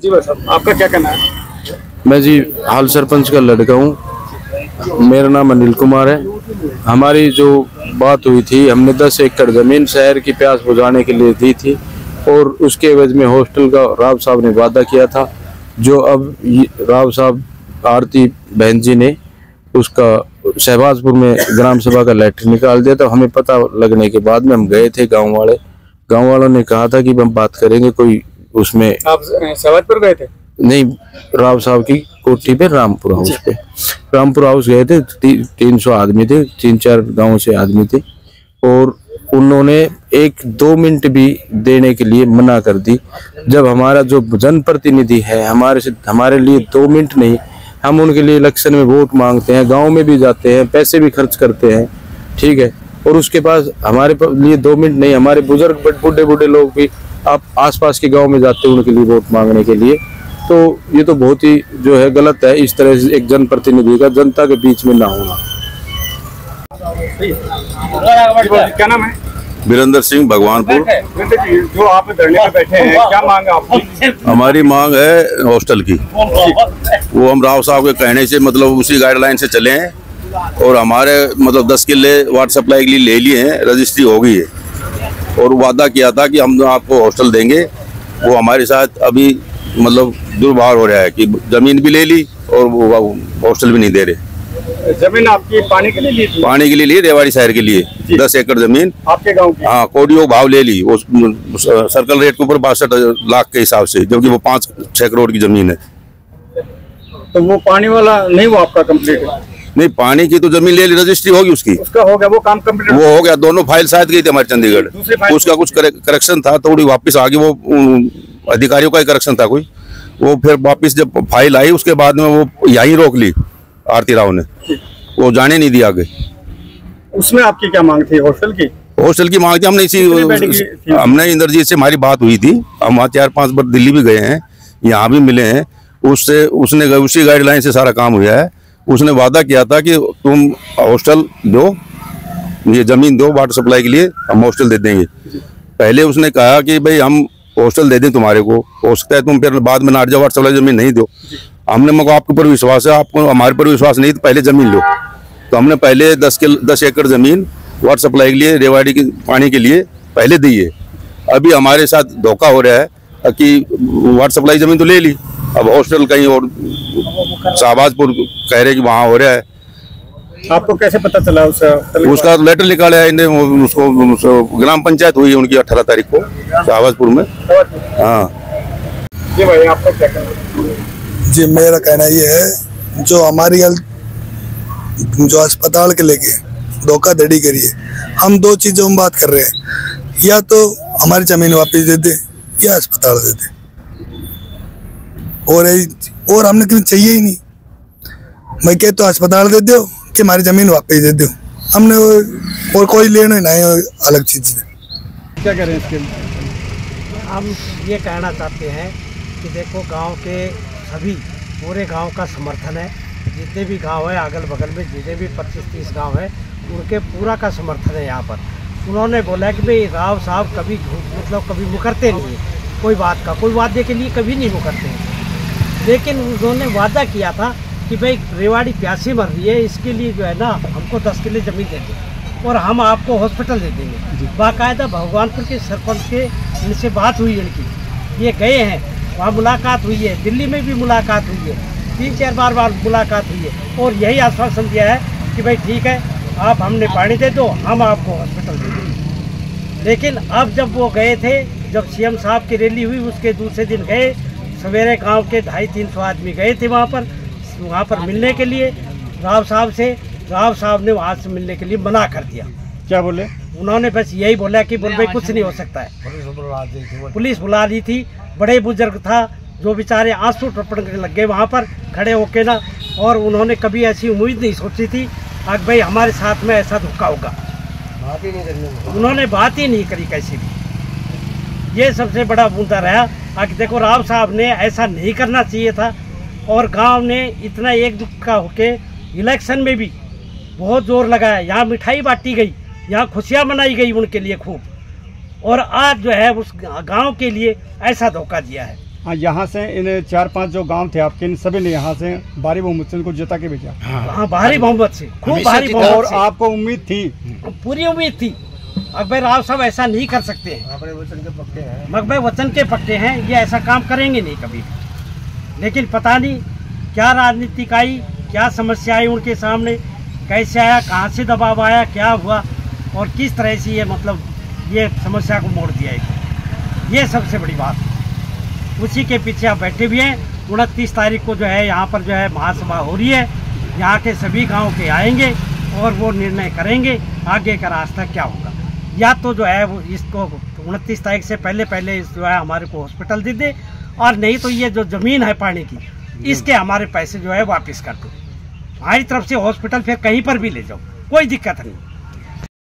जी भाई साहब, आपका क्या कहना है? मैं जी हाल सरपंच का लड़का हूँ। मेरा नाम अनिल कुमार है। हमारी जो बात हुई थी, हमने 10 एकड़ ज़मीन शहर की प्यास बुझाने के लिए दी थी और उसके एवज में हॉस्टल का राव साहब ने वादा किया था, जो अब राव साहब आरती बहन जी ने उसका शहबाजपुर में ग्राम सभा का लेटर निकाल दिया। तो हमें पता लगने के बाद में हम गए थे। गाँव वालों ने कहा था कि हम बात करेंगे। कोई उसमें आप शहबाजपुर गए थे? नहीं, राव साहब की कोठी पे रामपुर हाउस गए थे। 300 आदमी थे, 3-4 गांव से आदमी थे और उन्होंने 1-2 मिनट भी देने के लिए मना कर दी। जब हमारा जो जनप्रतिनिधि है हमारे लिए 2 मिनट नहीं, हम उनके लिए इलेक्शन में वोट मांगते हैं, गांव में भी जाते हैं, पैसे भी खर्च करते हैं, ठीक है। और उसके पास हमारे लिए 2 मिनट नहीं, हमारे बुजुर्ग बूढ़े लोग भी आप आसपास के गांव में जाते हैं उनके लिए वोट मांगने के लिए। तो ये तो बहुत ही जो है गलत है, इस तरह से एक जनप्रतिनिधि का जनता के बीच में ना होना। क्या नाम है? वीरेंद्र सिंह, भगवानपुर। जो आप धरने पे बैठे हैं, क्या मांग है आपकी? हमारी मांग है हॉस्टल की। वो हम राव साहब के कहने से मतलब उसी गाइडलाइन से चले हैं और हमारे मतलब 10 किले वाटर सप्लाई के लिए ले लिए हैं, रजिस्ट्री हो गई है और वादा किया था कि हम आपको हॉस्टल देंगे। वो हमारे साथ अभी मतलब दुर्भाव हो रहा है कि जमीन भी ले ली और वो हॉस्टल भी नहीं दे रहे। जमीन आपकी पानी के लिए ली थी? पानी के लिए ली, रेवाड़ी शहर के लिए 10 एकड़ जमीन आपके गांव की? हाँ, कोडियो भाव ले ली वो सर्कल रेट के ऊपर 62 लाख के हिसाब से, जबकि वो 5-6 करोड़ की जमीन है। तो वो पानी वाला नहीं, वो आपका कंप्लीट है? नहीं, पानी की तो जमीन ले ली, रजिस्ट्री होगी उसकी, उसका हो गया, वो काम कंप्लीट वो हो गया। दोनों फाइल शायद गई थी हमारे चंडीगढ़, उसका कुछ करेक्शन था, थोड़ी वापस आ गई। वो अधिकारियों का ही करेक्शन था कोई, वो फिर वापस जब फाइल आई उसके बाद में वो यहीं रोक ली आरती राव ने, वो जाने नहीं दिया आगे। उसमें आपकी क्या मांग थी? हॉस्टल की मांग थी। हमने इंद्रजीत से हमारी बात हुई थी, हम वहाँ 4-5 बार दिल्ली भी गए हैं, यहाँ भी मिले हैं उससे। उसने उसी गाइडलाइन से सारा काम हुआ है। उसने वादा किया था कि तुम हॉस्टल दो, ये जमीन दो वाटर सप्लाई के लिए, हम हॉस्टल दे देंगे। पहले उसने कहा कि भाई हम हॉस्टल दे दें तुम्हारे को, हो सकता है तुम फिर बाद में नाट जाओ, वाटर सप्लाई जमीन नहीं दो। हमने मगर आपके ऊपर विश्वास है, आपको हमारे पर विश्वास नहीं, तो पहले जमीन लो। तो हमने पहले 10 एकड़ जमीन वाटर सप्लाई के लिए, रेवाड़ी की पानी के लिए पहले दी है। अभी हमारे साथ धोखा हो रहा है कि वाटर सप्लाई जमीन तो ले ली, अब हॉस्टल कहीं और शहबाजपुर कह रहे कि वहाँ हो रहा है। आपको कैसे पता चला? उसका लेटर निकाला है इन्हें, उसको ग्राम पंचायत हुई है उनकी 18 तारीख को शहबाजपुर में। हाँ जी भाई, आपका क्या कहना? जी मेरा कहना ये है, जो हमारी जो अस्पताल के लेके धोखाधड़ी करी है, हम 2 चीजों में बात कर रहे हैं, या तो हमारी जमीन वापस दे दे या अस्पताल दे दे, और हमने कभी चाहिए ही नहीं। मैं कहता तो अस्पताल दे दो कि हमारी जमीन वापस दे दो, हमने और कोई लेना नहीं अलग चीज से। क्या करें इसके लिए? हम ये कहना चाहते हैं कि देखो, गांव के सभी पूरे गांव का समर्थन है, जितने भी गांव है अगल बगल में, जितने भी 25-30 गांव है, उनके पूरा का समर्थन है यहाँ पर। उन्होंने बोला कि भाई राव साहब कभी मतलब कभी मुकरते नहीं है, कोई बात का, कोई वादे के लिए कभी नहीं मुकरते हैं। लेकिन उन्होंने वादा किया था कि भाई रेवाड़ी प्यासी मर रही है, इसके लिए जो है ना हमको 10 किले ज़मीन दे दें और हम आपको हॉस्पिटल दे देंगे। बाकायदा भगवानपुर के सरपंच के इनसे बात हुई इनकी, ये गए हैं, वहाँ मुलाकात हुई है, दिल्ली में भी मुलाकात हुई है, 3-4 बार मुलाकात हुई है और यही आश्वासन दिया है कि भाई ठीक है, आप हमने पानी दे दो, हम आपको हॉस्पिटल दे देंगे। लेकिन अब जब वो गए थे, जब सीएम साहब की रैली हुई उसके दूसरे दिन गए, सवेरे गांव के 250-300 आदमी गए थे वहाँ पर मिलने के लिए राव साहब से। राव साहब ने वहाँ से मिलने के लिए मना कर दिया। क्या बोले? उन्होंने बस यही बोला कि बोल भाई कुछ नहीं हो सकता है। पुलिस बुला ली थी, बड़े बुजुर्ग था जो बेचारे आंसू टपकने लग गए वहाँ पर खड़े होके ना, और उन्होंने कभी ऐसी उम्मीद नहीं सोची थी कि भाई हमारे साथ में ऐसा धोखा होगा। उन्होंने बात ही नहीं करी कैसी भी। ये सबसे बड़ा मुद्दा रहा कि देखो, राव साहब ने ऐसा नहीं करना चाहिए था और गांव ने इतना एक दुखा होके इलेक्शन में भी बहुत जोर लगाया, यहाँ मिठाई बांटी गई, यहाँ खुशियाँ मनाई गई उनके लिए खूब, और आज जो है उस गांव के लिए ऐसा धोखा दिया है। हाँ, यहाँ से इन 4-5 जो गांव थे आपके, इन सभी ने यहाँ से भारी बहुमत से इनको जिता के भेजा। हाँ, भारी बहुमत से, खूब भारी और बहुमत से। आपको उम्मीद थी? पूरी उम्मीद थी। अकबर राव साहब ऐसा नहीं कर सकते हैं, मकबरे वचन के पक्के हैं, ये ऐसा काम करेंगे नहीं कभी। लेकिन पता नहीं क्या राजनीतिक आई, क्या समस्या आई उनके सामने, कैसे आया, कहाँ से दबाव आया, क्या हुआ और किस तरह से ये मतलब ये समस्या को मोड़ दिया है। ये सबसे बड़ी बात, उसी के पीछे आप बैठे भी हैं। 29 तारीख को जो है यहाँ पर जो है महासभा हो रही है, यहाँ के सभी गांव के आएंगे और वो निर्णय करेंगे आगे का रास्ता क्या होगा। या तो जो है वो इसको 29 तारीख से पहले जो है हमारे को हॉस्पिटल दे दे, और नहीं तो ये जो ज़मीन है पानी की, इसके हमारे पैसे जो है वापस कर दो। हमारी तरफ से हॉस्पिटल फिर कहीं पर भी ले जाओ, कोई दिक्कत नहीं।